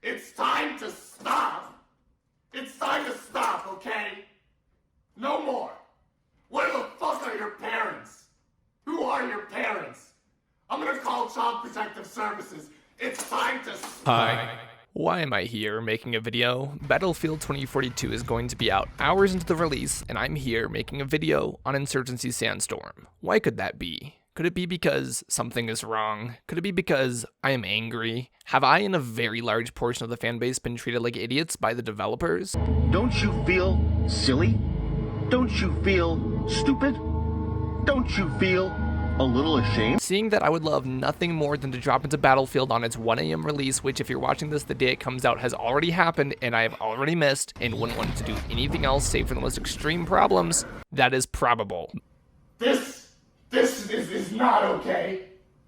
It's time to stop. It's time to stop, okay? No more. Where the fuck are your parents? Who are your parents? I'm gonna call Child Protective Services. It's time to stop. Hi. Why am I here making a video? Battlefield 2042 is going to be out hours into the release, and I'm here making a video on Insurgency Sandstorm. Why could that be? Could it be because something is wrong? Could it be because I am angry? Have I and a very large portion of the fanbase been treated like idiots by the developers? Don't you feel silly? Don't you feel stupid? Don't you feel a little ashamed? Seeing that I would love nothing more than to drop into Battlefield on its 1 AM release, which if you're watching this the day it comes out has already happened and I have already missed and wouldn't want it to do anything else save for the most extreme problems, that is probable. This is not okay.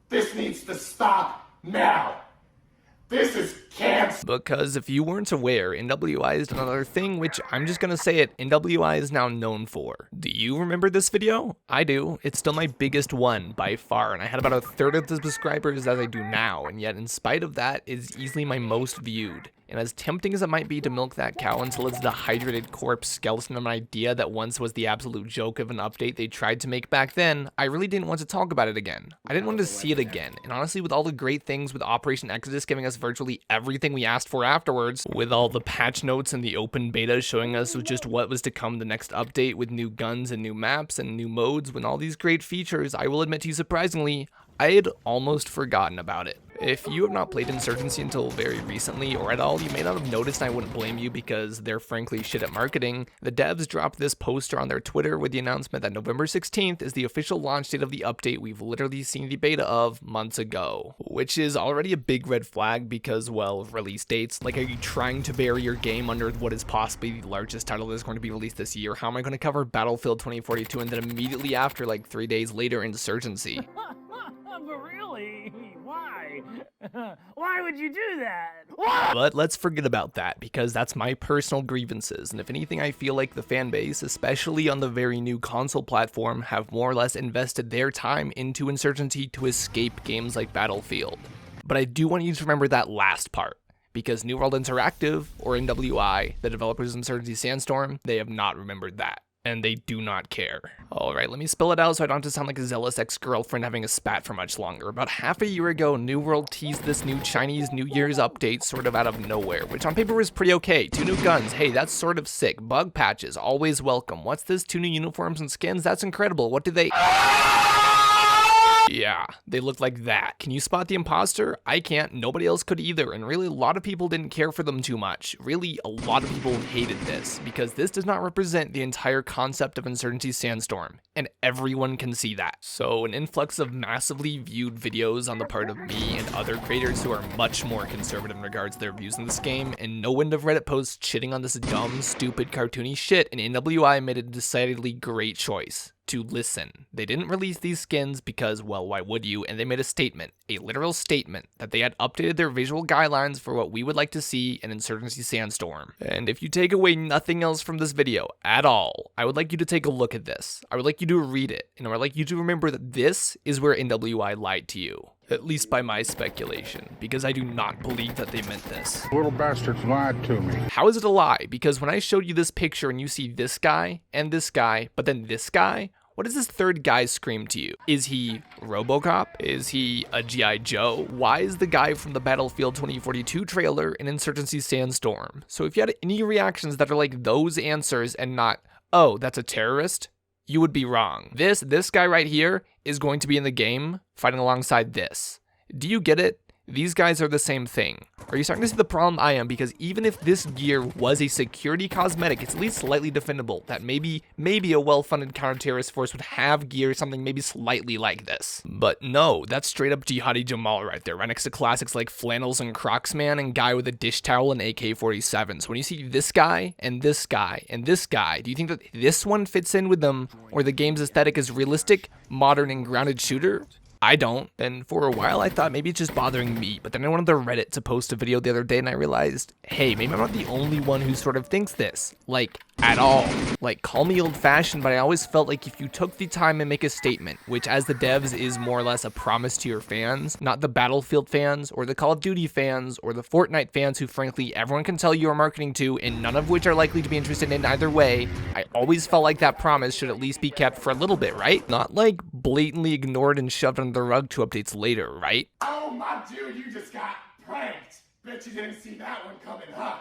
This needs to stop now. This is cancer. Because if you weren't aware, NWI has done another thing, which I'm just gonna say it, NWI is now known for. Do you remember this video? I do. It's still my biggest one by far, and I had about a third of the subscribers as I do now, and yet in spite of that, it's easily my most viewed. And as tempting as it might be to milk that cow until it's a dehydrated corpse skeleton of an idea that once was the absolute joke of an update they tried to make back then, I really didn't want to talk about it again. I didn't want to see it again, and honestly with all the great things with Operation Exodus giving us virtually everything we asked for afterwards, with all the patch notes and the open beta showing us just what was to come the next update with new guns and new maps and new modes, with all these great features, I will admit to you surprisingly, I had almost forgotten about it. If you have not played Insurgency until very recently or at all, you may not have noticed, and I wouldn't blame you because they're frankly shit at marketing. The devs dropped this poster on their Twitter with the announcement that November 16th is the official launch date of the update we've literally seen the beta of months ago. Which is already a big red flag because, well, release dates. Like, are you trying to bury your game under what is possibly the largest title that is going to be released this year? How am I going to cover Battlefield 2042 and then immediately after, like 3 days later, Insurgency? But really? Why? Why would you do that? Why? But let's forget about that, because that's my personal grievances, and if anything I feel like the fanbase, especially on the very new console platform, have more or less invested their time into Insurgency to escape games like Battlefield. But I do want you to remember that last part, because New World Interactive, or NWI, the developers of Insurgency Sandstorm, they have not remembered that. And they do not care. Alright, let me spill it out so I don't have to sound like a zealous ex-girlfriend having a spat for much longer. About half a year ago, New World teased this new Chinese New Year's update sort of out of nowhere, which on paper was pretty okay. 2 new guns, hey, that's sort of sick. Bug patches, always welcome. What's this? 2 new uniforms and skins? That's incredible. What did they... Yeah, they look like that. Can you spot the imposter? I can't, nobody else could either, and really a lot of people didn't care for them too much. Really, a lot of people hated this, because this does not represent the entire concept of Insurgency Sandstorm, and everyone can see that. So an influx of massively viewed videos on the part of me and other creators who are much more conservative in regards to their views in this game, and no end of Reddit posts shitting on this dumb, stupid, cartoony shit, and NWI made a decidedly great choice. To listen. They didn't release these skins because, well, why would you? And they made a statement, a literal statement, that they had updated their visual guidelines for what we would like to see in Insurgency Sandstorm. And if you take away nothing else from this video at all, I would like you to take a look at this. I would like you to read it, and I would like you to remember that this is where NWI lied to you. At least by my speculation, because I do not believe that they meant this. Little bastards lied to me. How is it a lie? Because when I showed you this picture and you see this guy, and this guy, but then this guy, what does this third guy scream to you? Is he RoboCop? Is he a G.I. Joe? Why is the guy from the Battlefield 2042 trailer in Insurgency Sandstorm? So if you had any reactions that are like those answers and not, oh, that's a terrorist, you would be wrong. This guy right here is going to be in the game fighting alongside this. Do you get it? These guys are the same thing. Are you starting to see the problem I am? Because even if this gear was a security cosmetic, it's at least slightly defendable that maybe a well-funded counter-terrorist force would have gear something maybe slightly like this. But no, that's straight up Jihadi Jamal right there, right next to classics like Flannels and Crocs Man and guy with a dish towel and AK-47. So when you see this guy and this guy and this guy, do you think that this one fits in with them, or the game's aesthetic is realistic, modern, and grounded shooter? I don't. And for a while I thought maybe it's just bothering me, but then I went on the Reddit to post a video the other day and I realized, hey, maybe I'm not the only one who sort of thinks this. Like, at all. Like, call me old-fashioned, but I always felt like if you took the time and make a statement, which as the devs is more or less a promise to your fans, not the Battlefield fans, or the Call of Duty fans, or the Fortnite fans who frankly everyone can tell you are marketing to, and none of which are likely to be interested in either way, I always felt like that promise should at least be kept for a little bit, right? Not like blatantly ignored and shoved under the rug to updates later, right? Oh, my dude, you just got pranked. Bet you didn't see that one coming, huh?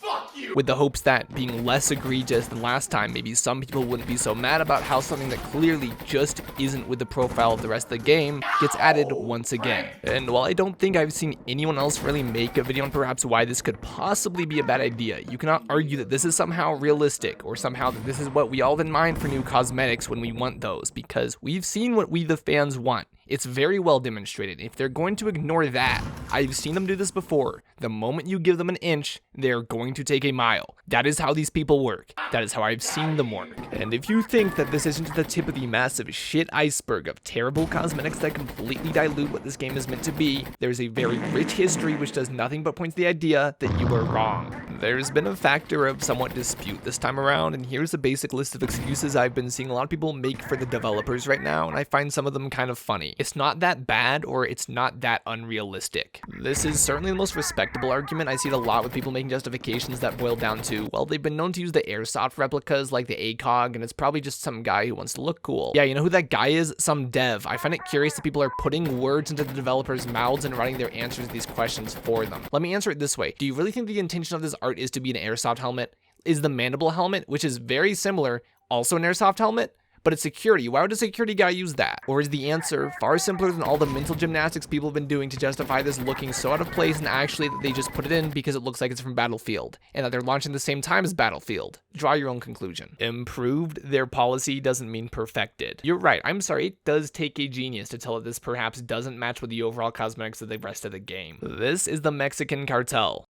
Fuck you! With the hopes that being less egregious than last time, maybe some people wouldn't be so mad about how something that clearly just isn't with the profile of the rest of the game gets added once again. And while I don't think I've seen anyone else really make a video on perhaps why this could possibly be a bad idea, you cannot argue that this is somehow realistic, or somehow that this is what we all have in mind for new cosmetics when we want those, because we've seen what we the fans want. It's very well demonstrated. If they're going to ignore that, I've seen them do this before. The moment you give them an inch, they're going to take a mile. That is how these people work. That is how I've seen them work. And if you think that this isn't the tip of the massive shit iceberg of terrible cosmetics that completely dilute what this game is meant to be, there's a very rich history which does nothing but point to the idea that you are wrong. There's been a factor of somewhat dispute this time around, and here's a basic list of excuses I've been seeing a lot of people make for the developers right now, and I find some of them kind of funny. It's not that bad, or it's not that unrealistic. This is certainly the most respectable argument. I see it a lot with people making justifications that boil down to, well, they've been known to use the airsoft replicas like the ACOG, and it's probably just some guy who wants to look cool. Yeah, you know who that guy is? Some dev. I find it curious that people are putting words into the developers' mouths and writing their answers to these questions for them. Let me answer it this way. Do you really think the intention of this art is to be an airsoft helmet? Is the mandible helmet, which is very similar, also an airsoft helmet? But it's security. Why would a security guy use that? Or is the answer far simpler than all the mental gymnastics people have been doing to justify this looking so out of place, and actually that they just put it in because it looks like it's from Battlefield, and that they're launching the same time as Battlefield? Draw your own conclusion. Improved their policy doesn't mean perfected. You're right. I'm sorry. It does take a genius to tell that this perhaps doesn't match with the overall cosmetics of the rest of the game. This is the Mexican cartel.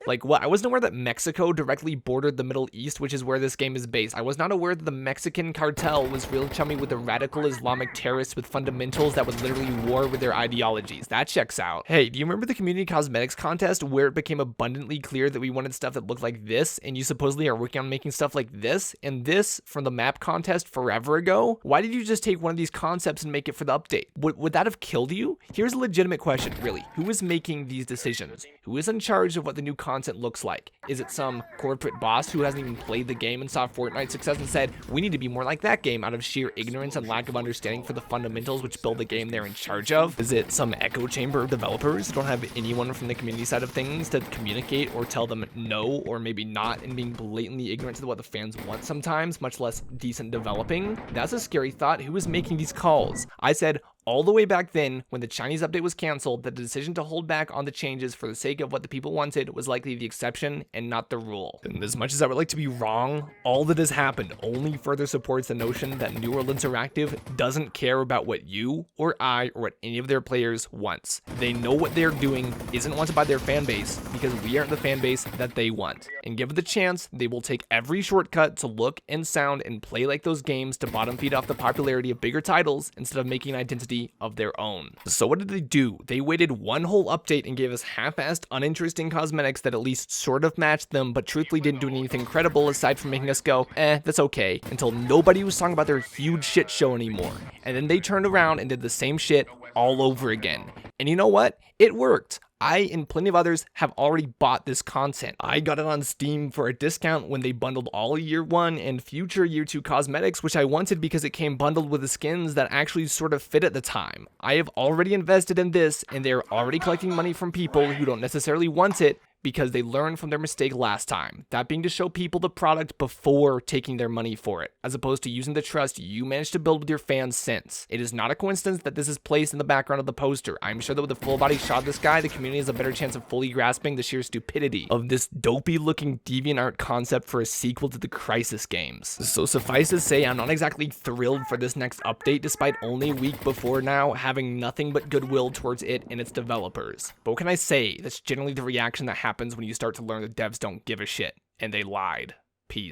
Like what? I wasn't aware that Mexico directly bordered the Middle East, which is where this game is based. I was not aware that the Mexican cartel was real chummy with the radical Islamic terrorists with fundamentals that would literally war with their ideologies. That checks out. Hey, do you remember the community cosmetics contest where it became abundantly clear that we wanted stuff that looked like this, and you supposedly are working on making stuff like this and this from the map contest forever ago? Why did you just take one of these concepts and make it for the update? Would that have killed you? Here's a legitimate question, really. Who is making these decisions? Who is in charge of what the new content looks like? Is it some corporate boss who hasn't even played the game and saw Fortnite's success and said, we need to be more like that game out of sheer ignorance and lack of understanding for the fundamentals which build the game they're in charge of? Is it some echo chamber of developers who don't have anyone from the community side of things to communicate or tell them no or maybe not, and being blatantly ignorant to what the fans want sometimes, much less decent developing? That's a scary thought. Who is making these calls? I said all the way back then, when the Chinese update was canceled, that the decision to hold back on the changes for the sake of what the people wanted was likely the exception and not the rule. And as much as I would like to be wrong, all that has happened only further supports the notion that New World Interactive doesn't care about what you or I or what any of their players wants. They know what they're doing isn't wanted by their fan base because we aren't the fan base that they want. And given the chance, they will take every shortcut to look and sound and play like those games to bottom feed off the popularity of bigger titles instead of making an identity of their own. So what did they do? They waited one whole update and gave us half-assed, uninteresting cosmetics that at least sort of matched them, but truthfully didn't do anything credible aside from making us go, that's okay, until nobody was talking about their huge shit show anymore. And then they turned around and did the same shit all over again. And you know what? It worked. I and plenty of others have already bought this content. I got it on Steam for a discount when they bundled all year 1 and future year 2 cosmetics, which I wanted because it came bundled with the skins that actually sort of fit at the time. I have already invested in this, and they're already collecting money from people who don't necessarily want it, because they learned from their mistake last time. That being to show people the product before taking their money for it, as opposed to using the trust you managed to build with your fans since. It is not a coincidence that this is placed in the background of the poster. I'm sure that with a full body shot of this guy, the community has a better chance of fully grasping the sheer stupidity of this dopey looking DeviantArt concept for a sequel to the Crysis games. So suffice to say, I'm not exactly thrilled for this next update, despite only a week before now having nothing but goodwill towards it and its developers. But what can I say? That's generally the reaction that happens when you start to learn that devs don't give a shit, and they lied. Peace.